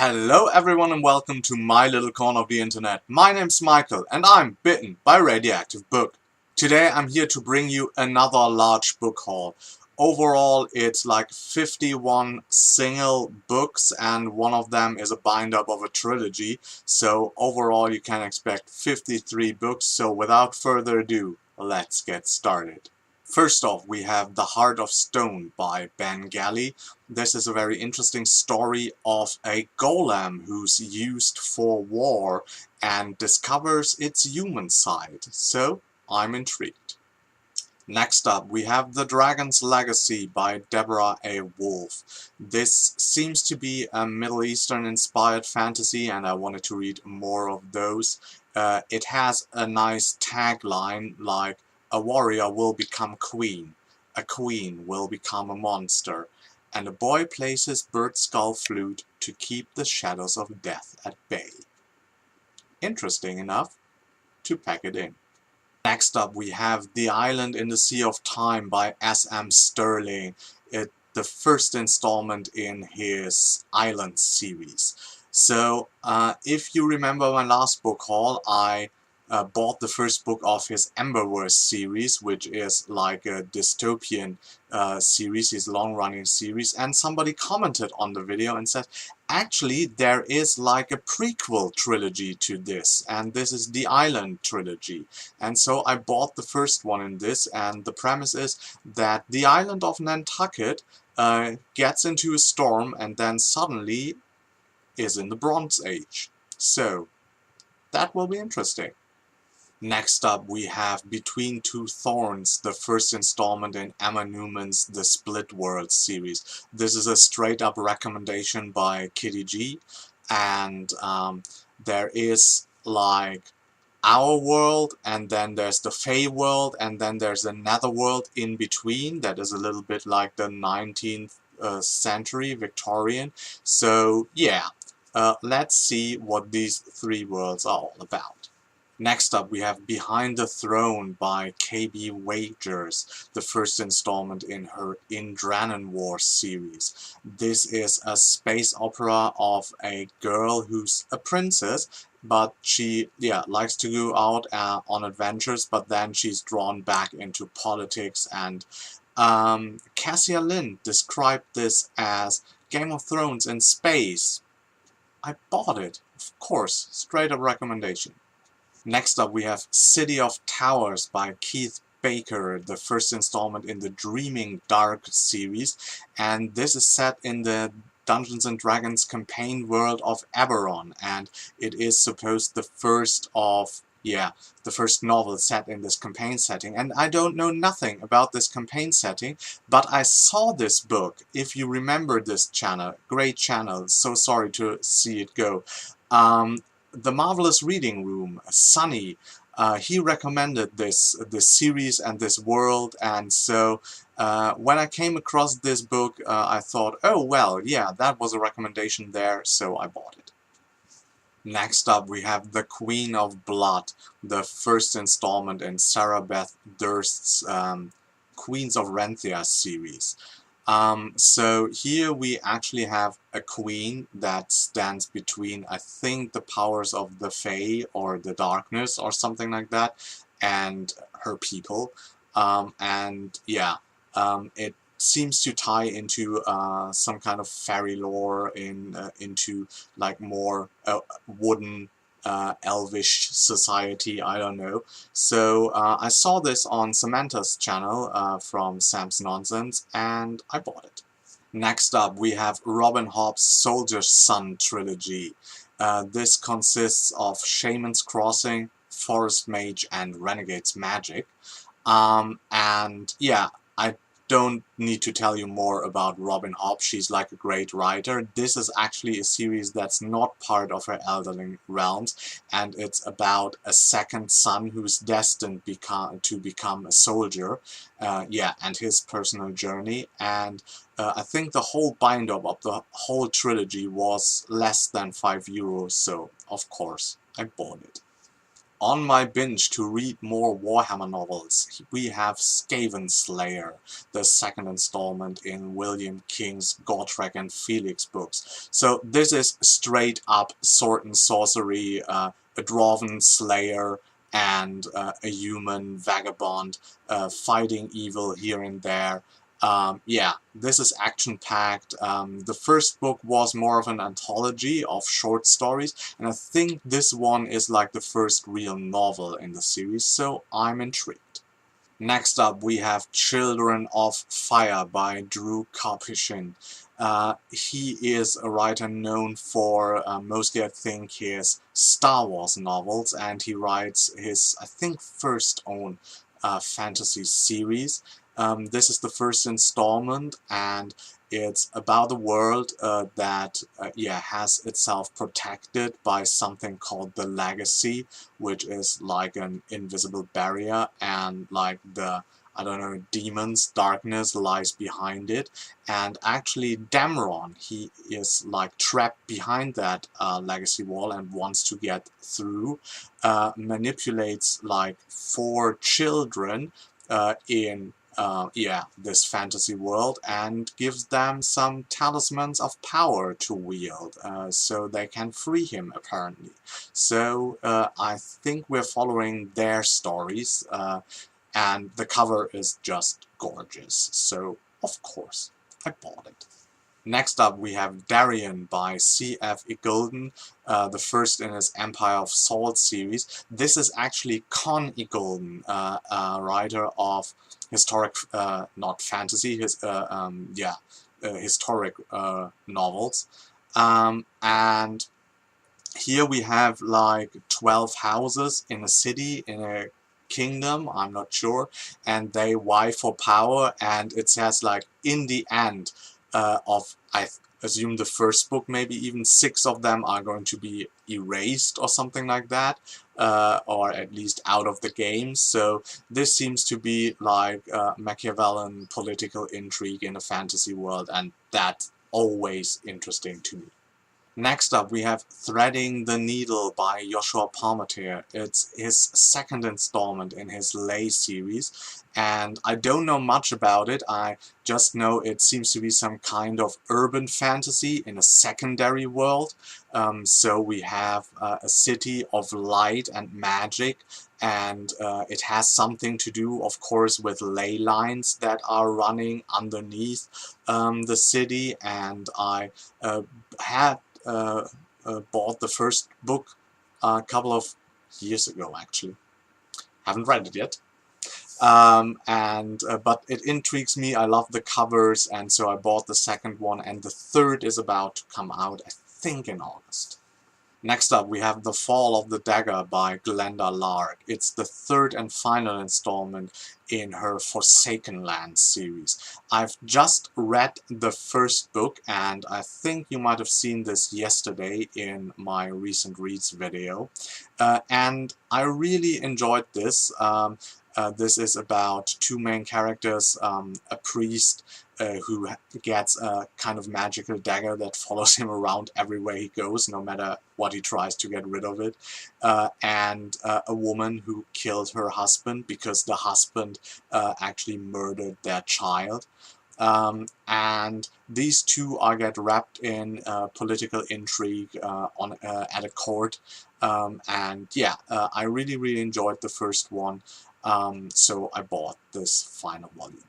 Hello everyone and welcome to my little corner of the internet. My name's Michael and I'm bitten by radioactive book. Today I'm here to bring you another large book haul. Overall it's like 51 single books and one of them is a bind-up of a trilogy. So overall you can expect 53 books, so without further ado, let's get started. First off, we have The Heart of Stone by Ben Galley. This is a very interesting story of a golem who's used for war and discovers its human side, so I'm intrigued. Next up, we have The Dragon's Legacy by Deborah A. Wolfe. This seems to be a Middle Eastern inspired fantasy and I wanted to read more of those. It has a nice tagline like, "A warrior will become queen, a queen will become a monster, and a boy plays his bird skull flute to keep the shadows of death at bay." Interesting enough to pack it in. Next up we have The Island in the Sea of Time by S.M. Sterling. The first installment in his Island series. So if you remember my last book haul, I bought the first book of his Emberverse series, which is like a dystopian series, his long-running series, and somebody commented on the video and said, actually there is like a prequel trilogy to this, and this is the Island trilogy. And so I bought the first one in this, and the premise is that the island of Nantucket gets into a storm and then suddenly is in the Bronze Age. So that will be interesting. Next up we have Between Two Thorns, the first installment in Emma Newman's The Split World series. This is a straight up recommendation by Kitty G, and there is like our world, and then there's the Fey world, and then there's a netherworld in between that is a little bit like the 19th century Victorian. So yeah, let's see what these three worlds are all about. Next up we have Behind the Throne by K.B. Wagers, the first installment in her Indranan War series. This is a space opera of a girl who's a princess, but she likes to go out on adventures, but then she's drawn back into politics, and Cassia Lynn described this as Game of Thrones in space. I bought it, of course, straight up recommendation. Next up we have City of Towers by Keith Baker, the first installment in the Dreaming Dark series, and this is set in the Dungeons & Dragons campaign world of Eberron, and it is supposed the first novel set in this campaign setting. And I don't know nothing about this campaign setting, but I saw this book. If you remember this channel, great channel, so sorry to see it go. The Marvelous Reading Room, Sunny, he recommended this series and this world, and so when I came across this book, I thought, oh well, yeah, that was a recommendation there, so I bought it. Next up we have The Queen of Blood, the first installment in Sarah Beth Durst's Queens of Renthia series. So here we actually have a queen that stands between, I think, the powers of the Fae or the darkness or something like that, and her people. It seems to tie into some kind of fairy lore into like more wooden elvish society, I don't know. So I saw this on Samantha's channel from Sam's Nonsense, and I bought it. Next up we have Robin Hobb's Soldier's Son Trilogy. This consists of Shaman's Crossing, Forest Mage, and Renegade's Magic. And yeah, I don't need to tell you more about Robin Hobb. She's like a great writer. This is actually a series that's not part of her Elderling Realms, and it's about a second son who's destined to become a soldier, and his personal journey. And I think the whole bind-up of the whole trilogy was less than €5, so of course I bought it. on my binge to read more Warhammer novels, we have Skaven Slayer, the second installment in William King's Gotrek and Felix books. So this is straight up sword and sorcery, a dwarven slayer and a human vagabond fighting evil here and there. Yeah, this is action-packed. The first book was more of an anthology of short stories, and I think this one is like the first real novel in the series, so I'm intrigued. Next up, we have Children of Fire by Drew Karpyshyn. He is a writer known for mostly, I think, his Star Wars novels, and he writes his, I think, first own fantasy series. This is the first installment, and it's about a world that has itself protected by something called the Legacy, which is like an invisible barrier, and like the, I don't know, demons, darkness lies behind it. And actually Dameron, he is like trapped behind that legacy wall and wants to get through, manipulates like 4 children in this fantasy world and gives them some talismans of power to wield, so they can free him, apparently. So I think we're following their stories, and the cover is just gorgeous, so of course I bought it. Next up, we have Darian by C.F. Igulden, the first in his Empire of Salt series. This is actually Con Igulden, a writer of historic, not fantasy, historic novels. And here we have like 12 houses in a city, in a kingdom, I'm not sure, and they vie for power, and it says like, in the end, of, I assume the first book, maybe even 6 of them are going to be erased or something like that, or at least out of the game. So this seems to be like Machiavellian political intrigue in a fantasy world, and that's always interesting to me. Next up, we have Threading the Needle by Joshua Palmatier. It's his second installment in his Lay series, and I don't know much about it. I just know it seems to be some kind of urban fantasy in a secondary world. So we have a city of light and magic, and it has something to do, of course, with ley lines that are running underneath the city, and I had bought the first book a couple of years ago, actually. Haven't read it yet. But it intrigues me. I love the covers, and so I bought the second one, and the third is about to come out, I think, in August. Next up, we have The Fall of the Dagger by Glenda Lark. It's the third and final installment in her Forsaken Land series. I've just read the first book, and I think you might have seen this yesterday in my recent reads video. And I really enjoyed this. This is about 2 main characters, a priest who gets a kind of magical dagger that follows him around everywhere he goes, no matter what he tries to get rid of it, and a woman who killed her husband because the husband actually murdered their child. And these 2 get wrapped in political intrigue at a court, and yeah, I really enjoyed the first one, so I bought this final volume.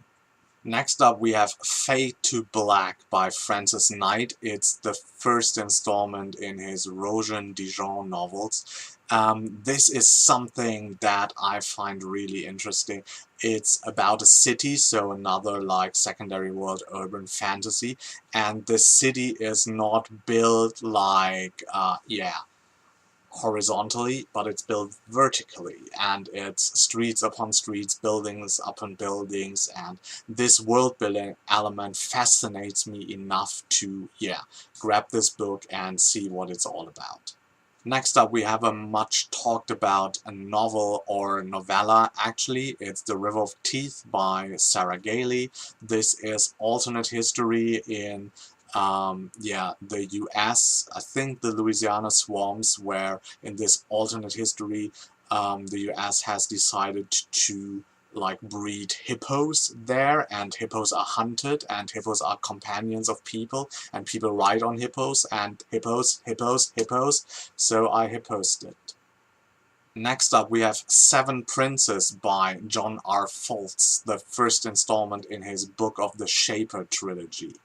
Next up, we have Fade to Black by Francis Knight. It's the first installment in his Rogan Dijon novels. This is something that I find really interesting. It's about a city, so another like secondary world urban fantasy, and the city is not built like, horizontally, but it's built vertically, and it's streets upon streets, buildings upon buildings, and this world building element fascinates me enough to, grab this book and see what it's all about. Next up, we have a much talked about a novel, or novella actually. It's The River of Teeth by Sarah Gailey. This is alternate history in the US, I think the Louisiana swamps, where in this alternate history the US has decided to like breed hippos there, and hippos are hunted, and hippos are companions of people, and people ride on hippos, and hippos, so I hipposed it. Next up we have Seven Princes by John R. Foltz, the first installment in his Book of the Shaper trilogy.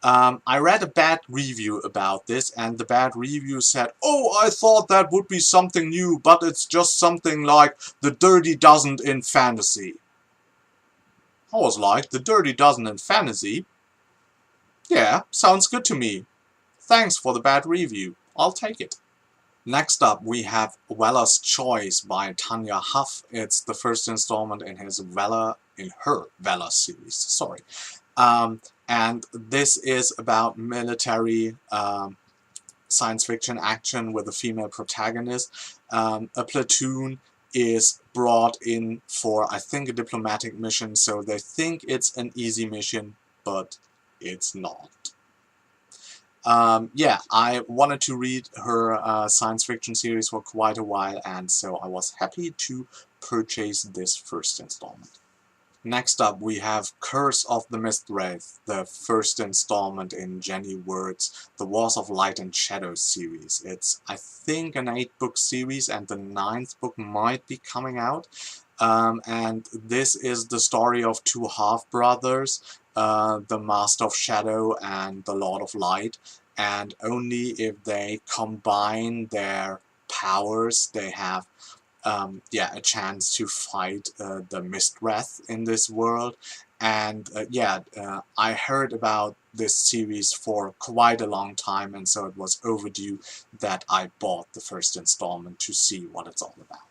I read a bad review about this, and the bad review said, "Oh, I thought that would be something new, but it's just something like the Dirty Dozen in fantasy." I was like, the Dirty Dozen in fantasy? Yeah, sounds good to me. Thanks for the bad review. I'll take it. Next up, we have Weller's Choice by Tanya Huff. It's the first installment in her Weller series. Sorry. And this is about military science fiction action with a female protagonist. A platoon is brought in for, I think, a diplomatic mission, so they think it's an easy mission, but it's not. Yeah, I wanted to read her science fiction series for quite a while, and so I was happy to purchase this first installment. Next up, we have Curse of the Mistwraith, the first installment in Jenny Ward's The Wars of Light and Shadow series. It's, I think, an 8-book series, and the 9th book might be coming out. And this is the story of two half-brothers, the Master of Shadow and the Lord of Light, and only if they combine their powers, they have a chance to fight the Mistwraith in this world. And I heard about this series for quite a long time, and so it was overdue that I bought the first installment to see what it's all about.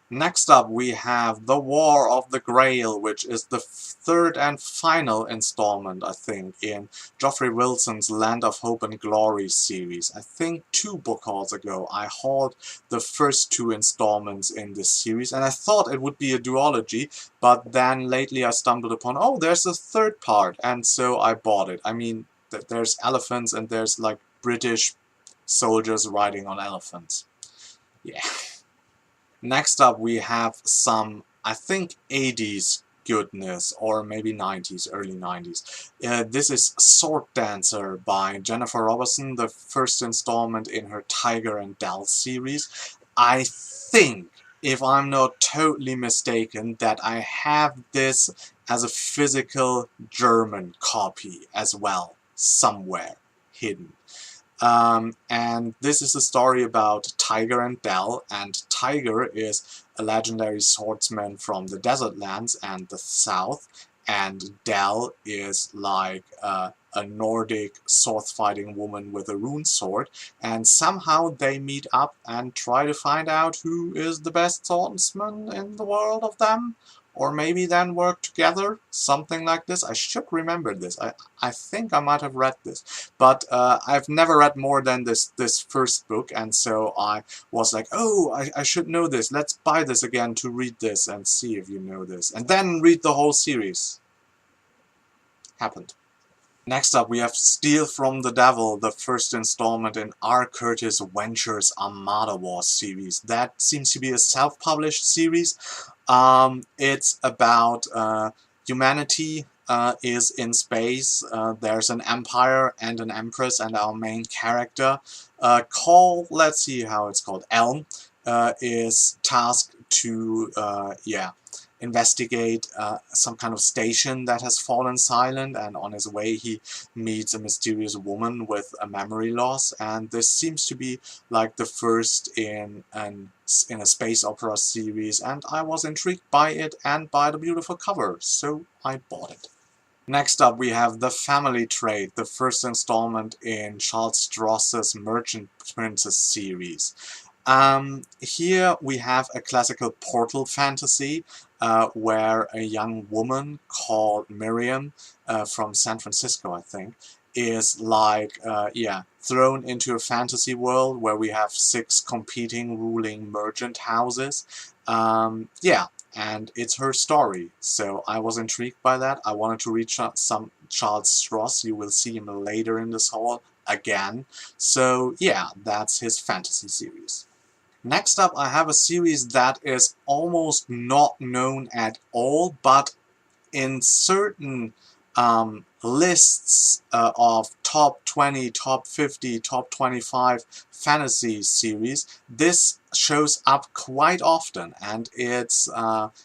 Next up, we have The War of the Grail, which is the third and final installment, I think, in Geoffrey Wilson's Land of Hope and Glory series. I think 2 book hauls ago I hauled the first 2 installments in this series, and I thought it would be a duology, but then lately I stumbled upon, oh, there's a third part, and so I bought it. I mean, there's elephants and there's like British soldiers riding on elephants. Yeah. Next up we have some, I think, 80s goodness, or maybe 90s, early 90s. This is Sword Dancer by Jennifer Robertson, the first installment in her Tiger and Dell series. I think, if I'm not totally mistaken, that I have this as a physical German copy as well, somewhere hidden. And this is a story about Tiger and Dell, and Tiger is a legendary swordsman from the desert lands and the south, and Dell is like a Nordic sword-fighting woman with a rune sword, and somehow they meet up and try to find out who is the best swordsman in the world of them. Or maybe then work together, something like this. I should remember this. I think I might have read this. But I've never read more than this first book, and so I was like, oh, I should know this. Let's buy this again to read this and see if you know this. And then read the whole series. Happened. Next up, we have Steal from the Devil, the first installment in R. Curtis Venture's Armada Wars series. That seems to be a self-published series. It's about humanity is in space. There's an empire and an empress, and our main character, let's see how it's called, Elm, is tasked to, investigate some kind of station that has fallen silent, and on his way he meets a mysterious woman with a memory loss, and this seems to be like the first in a space opera series, and I was intrigued by it and by the beautiful cover, so I bought it. Next up we have The Family Trade, the first installment in Charles Stross's Merchant Princess series. Here we have a classical portal fantasy where a young woman called Miriam from San Francisco, I think, is like, thrown into a fantasy world where we have 6 competing ruling merchant houses. And it's her story, so I was intrigued by that. I wanted to read some Charles Stross. You will see him later in this haul again. So yeah, that's his fantasy series. Next up, I have a series that is almost not known at all, but in certain lists of top 20, top 50, top 25 fantasy series, this shows up quite often, and it's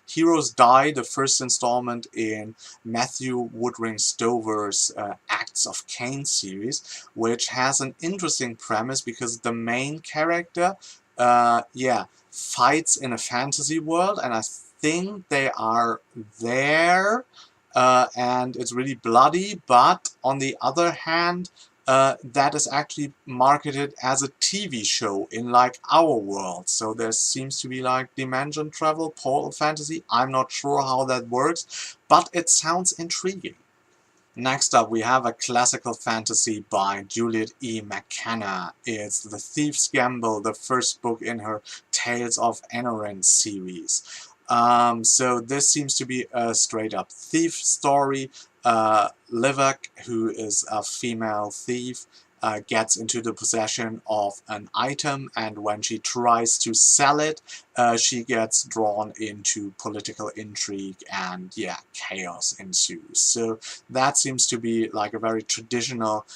Heroes Die, the first installment in Matthew Woodring Stover's Acts of Cain series, which has an interesting premise because the main character fights in a fantasy world, and I think they are there, and it's really bloody, but on the other hand, that is actually marketed as a TV show in like our world. So there seems to be like dimension travel, portal fantasy. I'm not sure how that works, but it sounds intriguing. Next up, we have a classical fantasy by Juliet E. McKenna. It's The Thief's Gamble, the first book in her Tales of Anoren series. So this seems to be a straight-up thief story. Livak, who is a female thief, gets into the possession of an item, and when she tries to sell it, she gets drawn into political intrigue, and yeah, chaos ensues. So that seems to be like a very traditional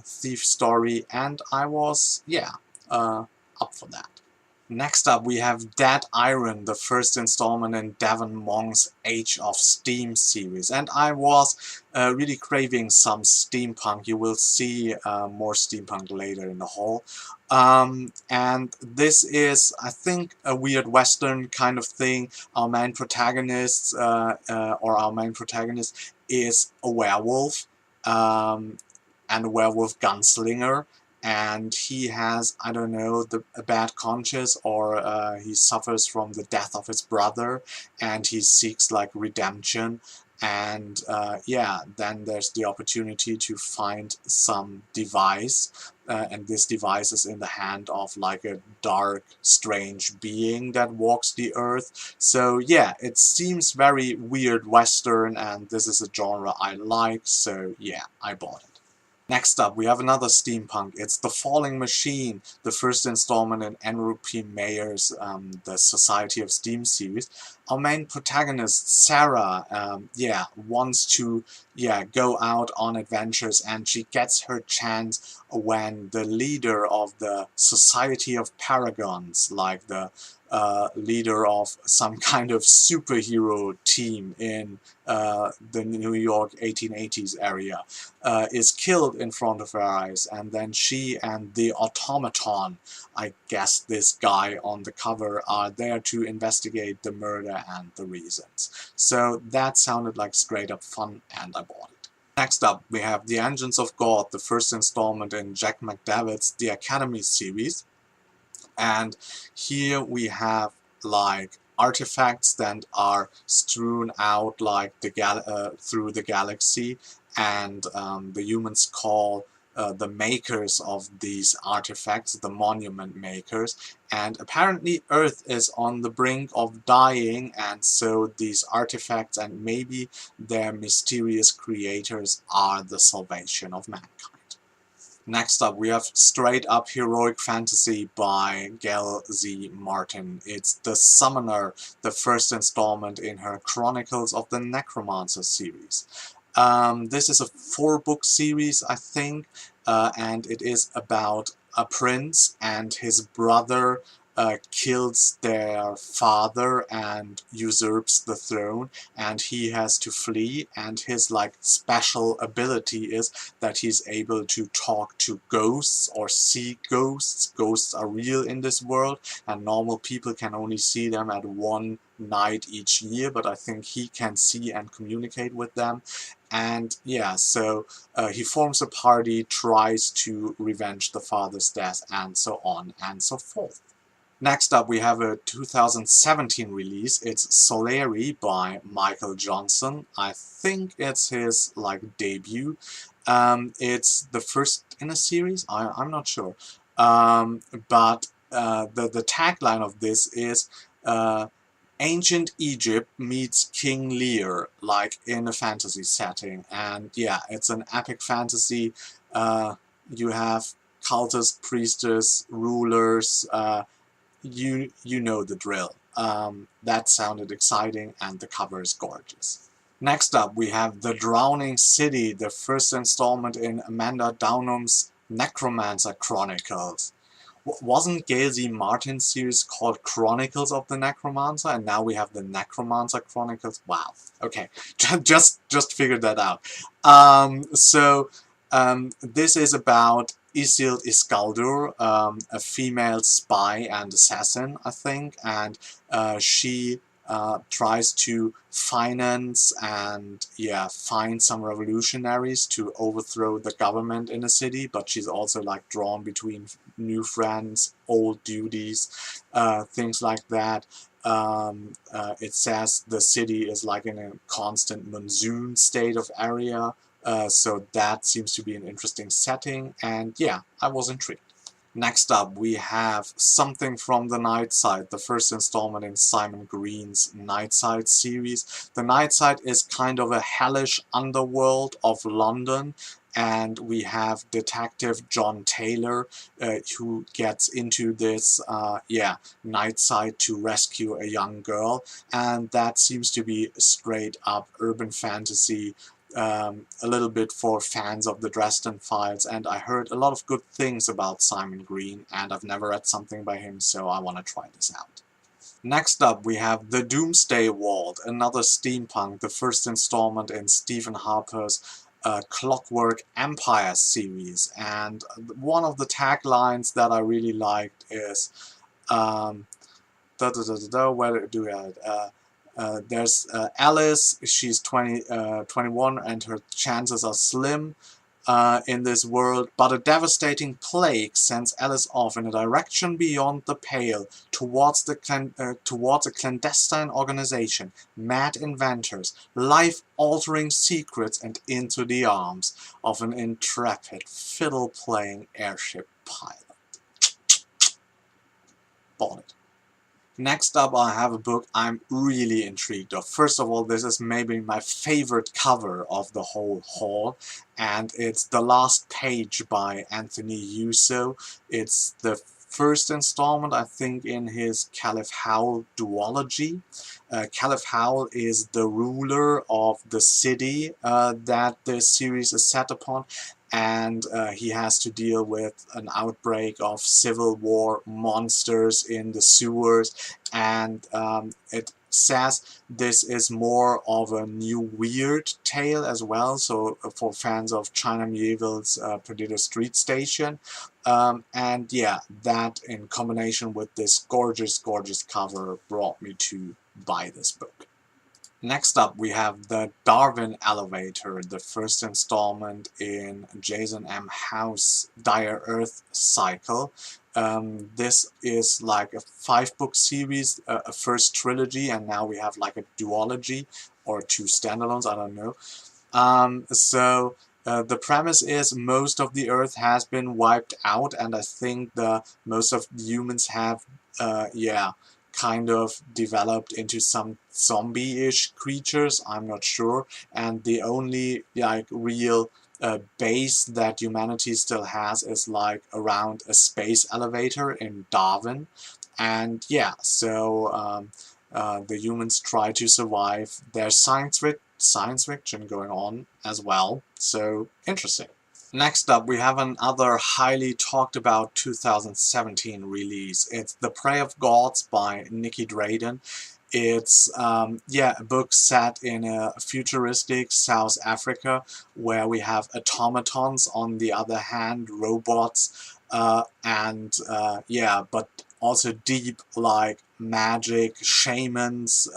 thief story, and I was, up for that. Next up, we have Dead Iron, the first installment in Devon Monk's Age of Steam series. And I was really craving some steampunk. You will see more steampunk later in the haul. And this is, I think, a weird Western kind of thing. Our main protagonist, is a werewolf, and a werewolf gunslinger. And he has, I don't know, a bad conscience, or he suffers from the death of his brother, and he seeks like redemption. And then there's the opportunity to find some device, and this device is in the hand of like a dark, strange being that walks the earth. So yeah, it seems very weird Western, and this is a genre I like, so yeah, I bought it. Next up, we have another steampunk. It's The Falling Machine, the first installment in Enru P. Mayer's The Society of Steam series. Our main protagonist, Sarah, wants to go out on adventures, and she gets her chance when the leader of the Society of Paragons, like the leader of some kind of superhero team in the New York 1880s area, is killed in front of her eyes, and then she and the automaton, I guess this guy on the cover, are there to investigate the murder and the reasons. So that sounded like straight up fun, and I bought it. Next up, we have The Engines of God, the first installment in Jack McDavid's The Academy series. And here we have like artifacts that are strewn out like through the galaxy, and the humans call the makers of these artifacts the monument makers, and apparently Earth is on the brink of dying, and so these artifacts and maybe their mysterious creators are the salvation of mankind. Next up, we have straight up heroic fantasy by Gail Z. Martin. It's The Summoner, the first installment in her Chronicles of the Necromancer series. This is a 4-book series, I think, and it is about a prince and his brother kills their father and usurps the throne, and he has to flee, and his like special ability is that he's able to talk to ghosts or see ghosts. Ghosts are real in this world, and normal people can only see them at one night each year, but I think he can see and communicate with them. And yeah, so he forms a party, tries to revenge the father's death, and so on and so forth. Next up, we have a 2017 release. It's Soleri by Michael Johnson. I think it's his like debut. It's the first in a series. I'm not sure. But the tagline of this is Ancient Egypt meets King Lear, like in a fantasy setting. And yeah, it's an epic fantasy. You have cultists, priestess, rulers, you know the drill. That sounded exciting, and the cover is gorgeous. Next up, we have The Drowning City, the first installment in Amanda Downham's Necromancer Chronicles. Wasn't Gail Z. Martin's series called Chronicles of the Necromancer, and now we have the Necromancer Chronicles? Wow. Okay, just figured that out. This is about Isilde Iskaldur, a female spy and assassin, I think, and she tries to finance and find some revolutionaries to overthrow the government in a city, but she's also like drawn between new friends, old duties, things like that. It says the city is like in a constant monsoon state of area, so that seems to be an interesting setting, and yeah, I was intrigued. Next up, we have something from the Nightside, the first installment in Simon Green's Nightside series. The Nightside is kind of a hellish underworld of London, and we have Detective John Taylor, who gets into this, Nightside to rescue a young girl, and that seems to be straight up urban fantasy. A little bit for fans of the Dresden Files, and I heard a lot of good things about Simon Green, and I've never read something by him, so I want to try this out. Next up, we have The Doomsday Wall, another steampunk, the first installment in Stephen Harper's Clockwork Empire series, and one of the taglines that I really liked is where do we have it? There's Alice, she's 21, and her chances are slim in this world, but a devastating plague sends Alice off in a direction beyond the pale, towards a clandestine organization, mad inventors, life-altering secrets, and into the arms of an intrepid, fiddle-playing airship pilot. Bought it. Next up, I have a book I'm really intrigued of. First of all, this is maybe my favorite cover of the whole haul, and it's The Last Page by Anthony Yuso. It's the first installment, I think, in his Caliph Howl duology. Caliph Howl is the ruler of the city that the series is set upon, and he has to deal with an outbreak of civil war monsters in the sewers, and it says this is more of a new weird tale as well, so for fans of China Medieval's Perdido Street Station, and yeah, that in combination with this gorgeous cover brought me to buy this book. Next up, we have the Darwin Elevator, the first installment in Jason M. House Dire Earth cycle. This is like a 5-book series, a first trilogy, and now we have like a duology, or 2 standalones, I don't know. The premise is most of the Earth has been wiped out, and I think most of the humans have, kind of developed into some zombie-ish creatures, I'm not sure, and the only like real base that humanity still has is like around a space elevator in Darwin, and yeah, so the humans try to survive. There's science fiction going on as well, so interesting. Next up, we have another highly talked about 2017 release. It's The Prey of Gods by Nicky Drayden. It's a book set in a futuristic South Africa where we have automatons, on the other hand robots, but also deep like magic, shamans,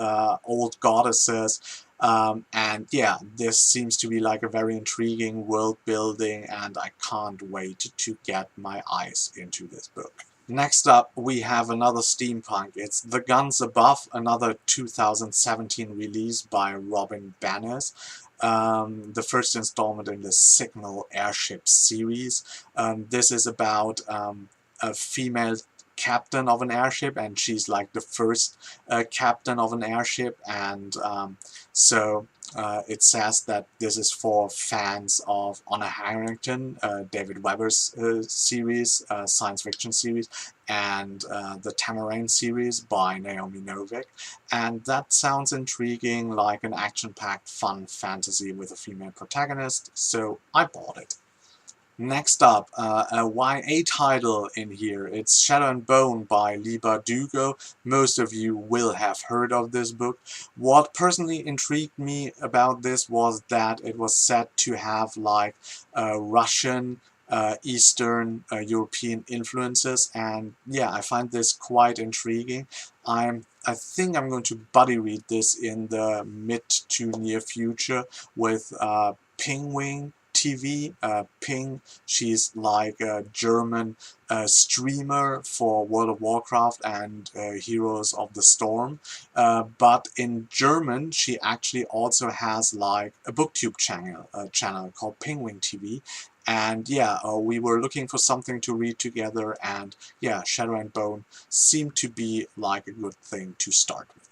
old goddesses. And yeah, this seems to be like a very intriguing world building, and I can't wait to get my eyes into this book. Next up, we have another steampunk. It's The Guns Above, another 2017 release by Robin Banners. The first installment in the Signal Airship series. This is about a female captain of an airship, and she's like the first captain of an airship, and so It says that this is for fans of Honor Harrington, David Weber's series, science fiction series, and the Tamarain series by Naomi Novik. And that sounds intriguing, like an action-packed fun fantasy with a female protagonist, so I bought it. Next up, a YA title in here. It's Shadow and Bone by Liba Dugo. Most of you will have heard of this book. What personally intrigued me about this was that it was said to have like Russian, Eastern European influences, and yeah, I find this quite intriguing. I think I'm going to buddy read this in the mid to near future with Pingwing TV. Ping, she's like a German streamer for World of Warcraft and Heroes of the Storm, but in German she actually also has like a booktube channel called Pingwing TV. And yeah, we were looking for something to read together, and yeah, Shadow and Bone seemed to be like a good thing to start with.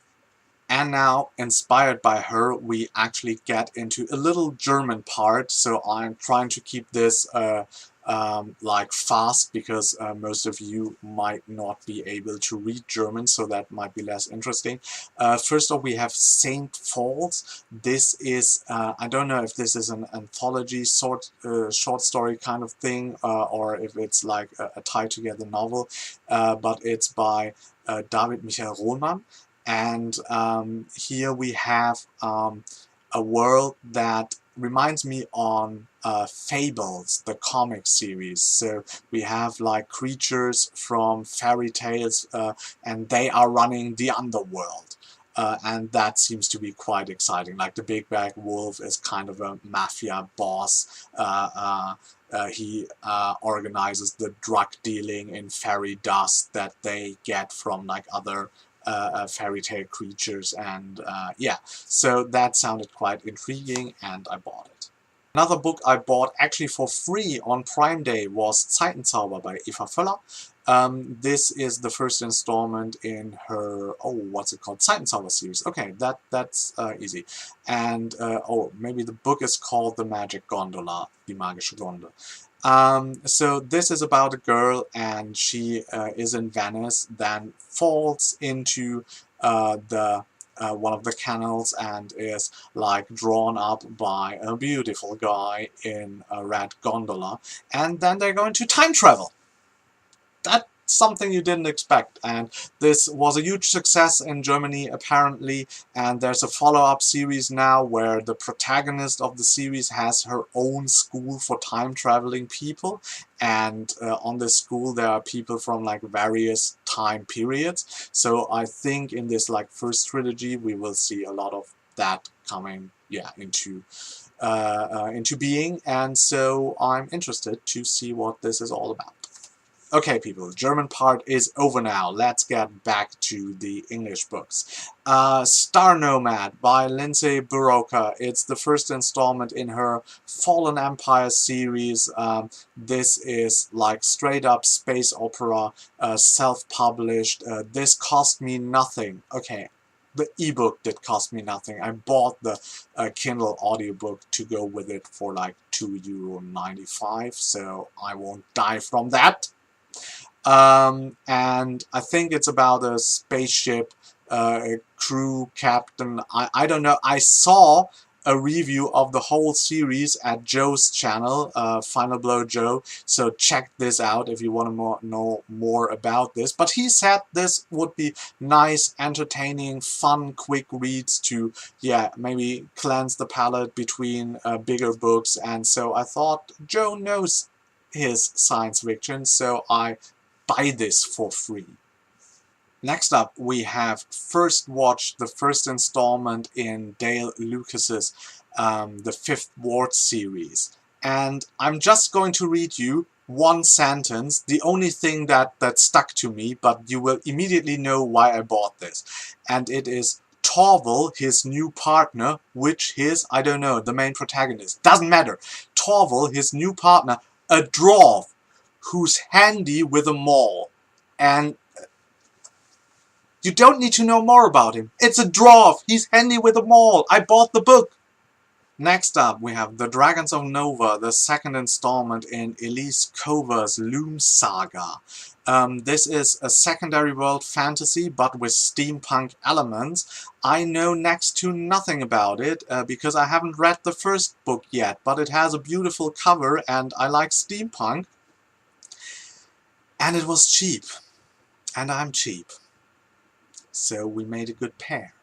And now, inspired by her, we actually get into a little German part, so I'm trying to keep this like fast, because most of you might not be able to read German, so that might be less interesting. First off, we have Saint Falls. This is, I don't know if this is an anthology short story kind of thing, or if it's like a tied-together novel, but it's by David Michael Rohlmann. And here we have a world that reminds me on Fables, the comic series. So we have like creatures from fairy tales, and they are running the underworld. And that seems to be quite exciting. Like the Big Bad Wolf is kind of a mafia boss. He organizes the drug dealing in fairy dust that they get from like other fairy tale creatures, and yeah, so that sounded quite intriguing and I bought it. Another book I bought actually for free on Prime Day was Zeitenzauber by Eva Völler. This is the first installment in her, oh, what's it called? Zeitenzauber series. Okay, that's easy. And, oh, maybe the book is called The Magic Gondola, Die Magische Gondel. So this is about a girl, and she is in Venice, then falls into one of the canals and is like drawn up by a beautiful guy in a red gondola, and then they're going to time travel. That's something you didn't expect, and this was a huge success in Germany apparently, and there's a follow-up series now where the protagonist of the series has her own school for time-traveling people, and on this school there are people from like various time periods. So I think in this like first trilogy we will see a lot of that coming, yeah, into being, and so I'm interested to see what this is all about. Okay, people, the German part is over now. Let's get back to the English books. Star Nomad by Lindsay Buroker. It's the first installment in her Fallen Empire series. This is like straight up space opera, self-published. This cost me nothing. Okay, the ebook did cost me nothing. I bought the Kindle audiobook to go with it for like €2.95, so I won't die from that. And I think it's about a spaceship, crew, captain, I don't know. I saw a review of the whole series at Joe's channel, Final Blow Joe, so check this out if you want to know more about this. But he said this would be nice, entertaining, fun, quick reads to, yeah, maybe cleanse the palate between bigger books, and so I thought Joe knows his science fiction, so I buy this for free. Next up, we have first watched the first installment in Dale Lucas's The Fifth Ward series. And I'm just going to read you one sentence, the only thing that stuck to me, but you will immediately know why I bought this. And it is Torval, his new partner, which is, I don't know, the main protagonist. Doesn't matter. Torval, his new partner, a dwarf who's handy with a maul, and you don't need to know more about him. It's a dwarf. He's handy with a maul. I bought the book. Next up, we have The Dragons of Nova, the second installment in Elise Cover's Loom Saga. This is a secondary world fantasy, but with steampunk elements. I know next to nothing about it, because I haven't read the first book yet, but it has a beautiful cover, and I like steampunk. And it was cheap. And I'm cheap. So we made a good pair.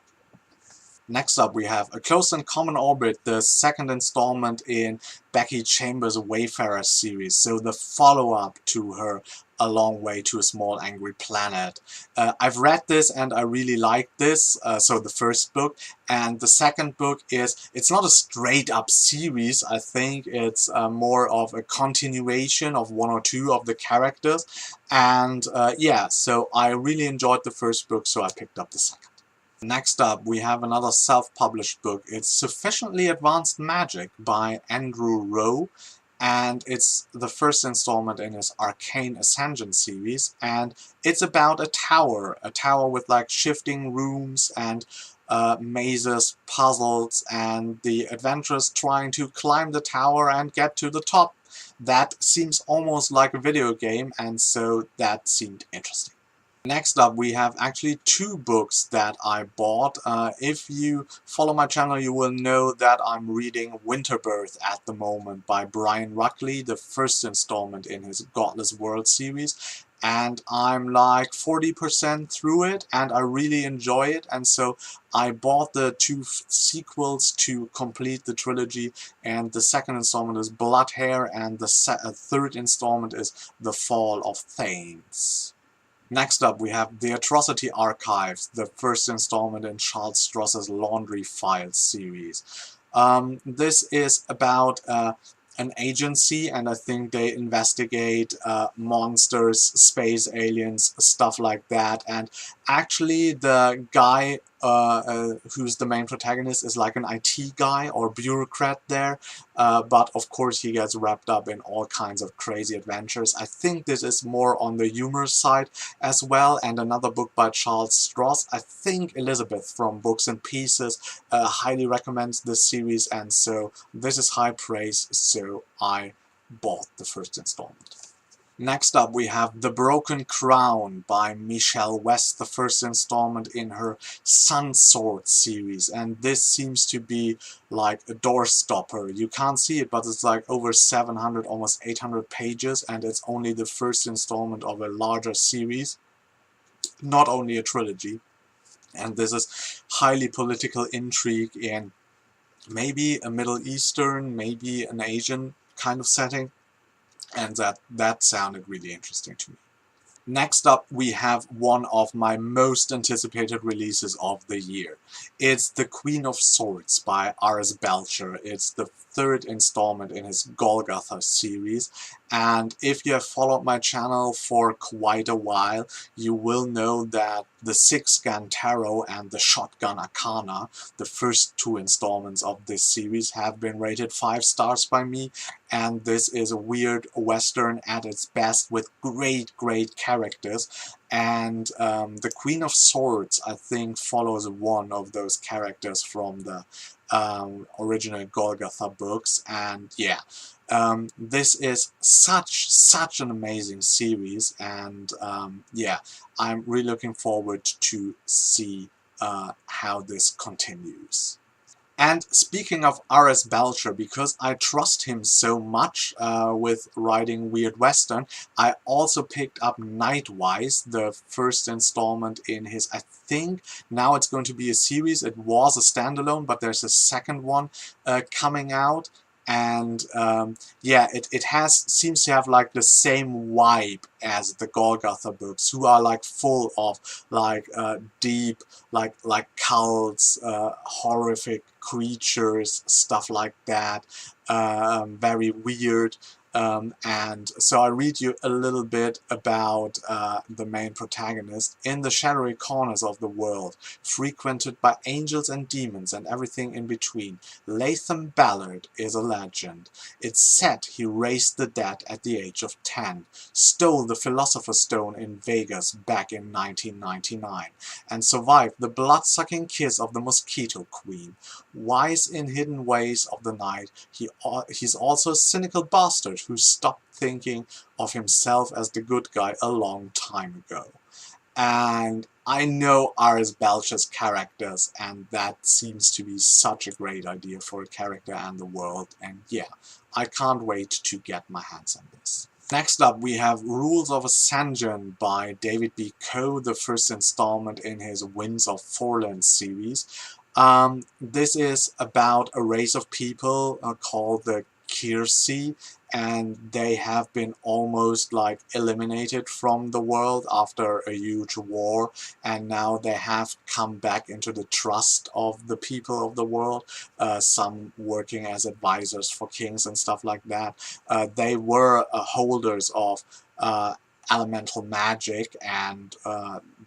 Next up, we have A Close and Common Orbit, the second installment in Becky Chambers' Wayfarer series, so the follow-up to her A Long Way to a Small Angry Planet. I've read this and I really liked this, so the first book, and the second book it's not a straight-up series. I think it's more of a continuation of one or two of the characters, and yeah, so I really enjoyed the first book, so I picked up the second. Next up, we have another self-published book. It's Sufficiently Advanced Magic by Andrew Rowe, and it's the first installment in his Arcane Ascension series, and it's about a tower with like shifting rooms and mazes, puzzles, and the adventurers trying to climb the tower and get to the top. That seems almost like a video game, and so that seemed interesting. Next up, we have actually two books that I bought. If you follow my channel, you will know that I'm reading Winterbirth at the moment by Brian Ruckley, the first installment in his Godless World series. And I'm like 40% through it, and I really enjoy it, and so I bought the two sequels to complete the trilogy, and the second installment is Blood Hair, and the third installment is The Fall of Thanes. Next up, we have The Atrocity Archives, the first installment in Charles Stross's Laundry Files series. This is about an agency, and I think they investigate monsters, space aliens, stuff like that. And actually, the guy who's the main protagonist is like an IT guy or bureaucrat there, but of course he gets wrapped up in all kinds of crazy adventures. I think this is more on the humor side as well. And another book by Charles Stross, I think Elizabeth from Books and Pieces, highly recommends this series, and so this is high praise, so I bought the first installment. Next up, we have The Broken Crown by Michelle West, the first installment in her Sun Sword series, and this seems to be like a doorstopper. You can't see it, but it's like over 700, almost 800 pages, and it's only the first installment of a larger series, not only a trilogy. And this is highly political intrigue in maybe a Middle Eastern, maybe an Asian kind of setting. And that sounded really interesting to me. Next up, we have one of my most anticipated releases of the year. It's The Queen of Swords by R.S. Belcher. It's the third installment in his Golgotha series, and if you have followed my channel for quite a while, you will know that the Six-Gun Tarot and the Shotgun Arcana, the first two installments of this series, have been rated 5 stars by me, and this is a weird western at its best with great characters. And the Queen of Swords, I think, follows one of those characters from the original Golgotha books, and yeah, this is such an amazing series, and yeah, I'm really looking forward to see how this continues. And speaking of R.S. Belcher, because I trust him so much with writing Weird Western, I also picked up Nightwise, the first installment in his, I think now it's going to be a series. It was a standalone, but there's a second one coming out. And yeah, it seems to have like the same vibe as the Golgotha books, who are like full of like deep like cults, horrific creatures, stuff like that, very weird. And so I read you a little bit about the main protagonist. In the shadowy corners of the world, frequented by angels and demons and everything in between, Latham Ballard is a legend. It's said he raised the dead at the age of 10, stole the Philosopher's Stone in Vegas back in 1999, and survived the blood-sucking kiss of the Mosquito Queen. Wise in hidden ways of the night, he's also a cynical bastard who stopped thinking of himself as the good guy a long time ago. And I know R.S. Belcher's characters, and that seems to be such a great idea for a character and the world, and yeah, I can't wait to get my hands on this. Next up, we have Rules of a Sangun by David B. Coe, the first installment in his Winds of Forland series. This is about a race of people called the Kirsi, and they have been almost like eliminated from the world after a huge war, and now they have come back into the trust of the people of the world, some working as advisors for kings and stuff like that. They were holders of elemental magic, and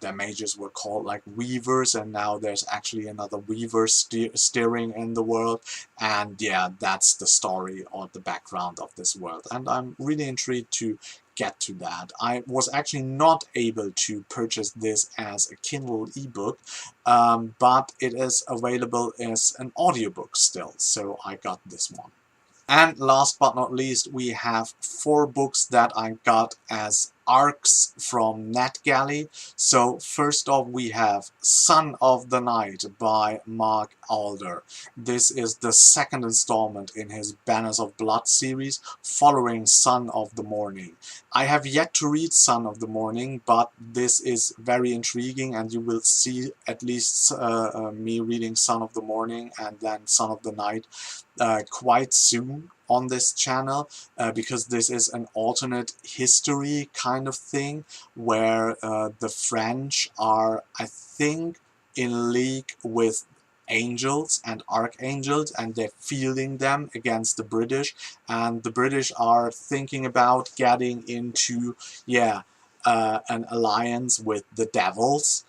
their mages were called like weavers, and now there's actually another weaver steering in the world, and yeah, that's the story or the background of this world, and I'm really intrigued to get to that. I was actually not able to purchase this as a Kindle ebook, but it is available as an audiobook still, so I got this one. And last but not least, we have 4 books that I got as arcs from NetGalley. So first off, we have Son of the Night by Mark Alder. This is the second installment in his Banners of Blood series, following Son of the Morning. I have yet to read Son of the Morning, but this is very intriguing, and you will see at least me reading Son of the Morning and then Son of the Night quite soon on this channel, because this is an alternate history kind of thing where the French are, I think, in league with angels and archangels, and they're fielding them against the British, and the British are thinking about getting into, yeah, an alliance with the devils.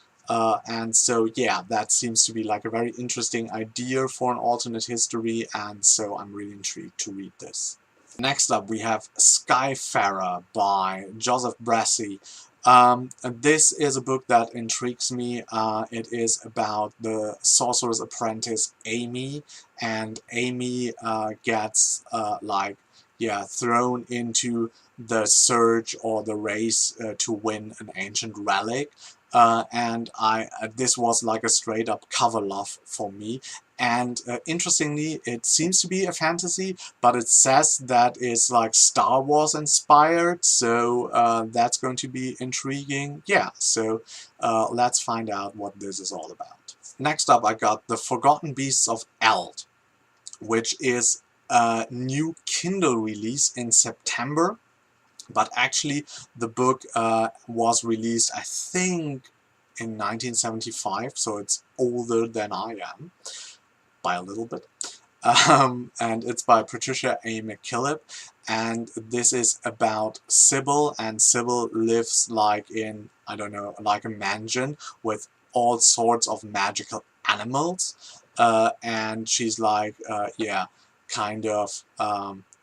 And so yeah, that seems to be like a very interesting idea for an alternate history, and so I'm really intrigued to read this. Next up, we have Skye Farah by Joseph Brassey. This is a book that intrigues me. It is about the sorcerer's apprentice Amy, and Amy gets like, yeah, thrown into the search or the race to win an ancient relic. And this was like a straight up cover love for me. And interestingly, it seems to be a fantasy, but it says that it's like Star Wars inspired, so that's going to be intriguing. Yeah, so let's find out what this is all about. Next up, I got The Forgotten Beasts of Eld, which is a new Kindle release in September. But actually, the book was released, I think, in 1975, so it's older than I am, by a little bit. And it's by Patricia McKillip, and this is about Sybil, and Sybil lives like in, I don't know, like a mansion with all sorts of magical animals, and she's like, yeah, kind of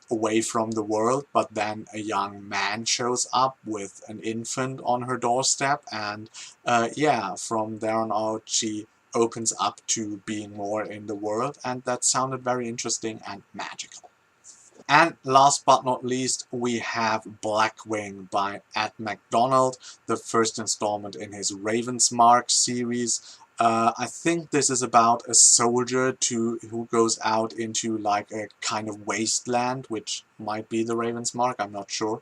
away from the world, but then a young man shows up with an infant on her doorstep, and yeah, from there on out she opens up to being more in the world, and that sounded very interesting and magical. And last but not least, we have Blackwing by Ed MacDonald, the first installment in his Raven's Mark series. I think this is about a soldier who goes out into like a kind of wasteland, which might be the Raven's Mark, I'm not sure,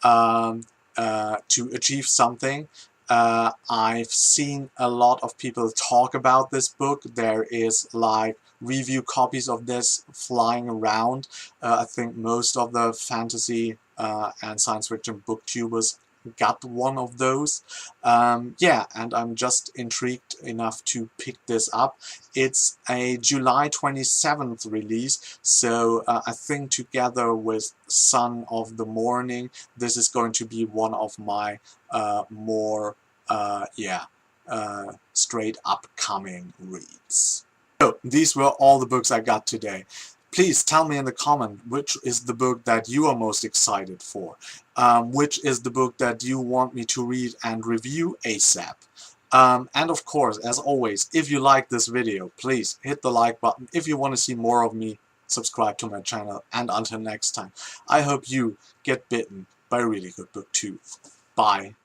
to achieve something. I've seen a lot of people talk about this book. There is like review copies of this flying around. I think most of the fantasy and science fiction booktubers got one of those. Yeah, and I'm just intrigued enough to pick this up. It's a July 27th release, so I think together with Son of the Morning, this is going to be one of my more straight upcoming reads. So these were all the books I got today. Please tell me in the comment which is the book that you are most excited for, which is the book that you want me to read and review ASAP. And of course, as always, if you like this video, please hit the like button. If you want to see more of me, subscribe to my channel. And until next time, I hope you get bitten by a really good book too. Bye.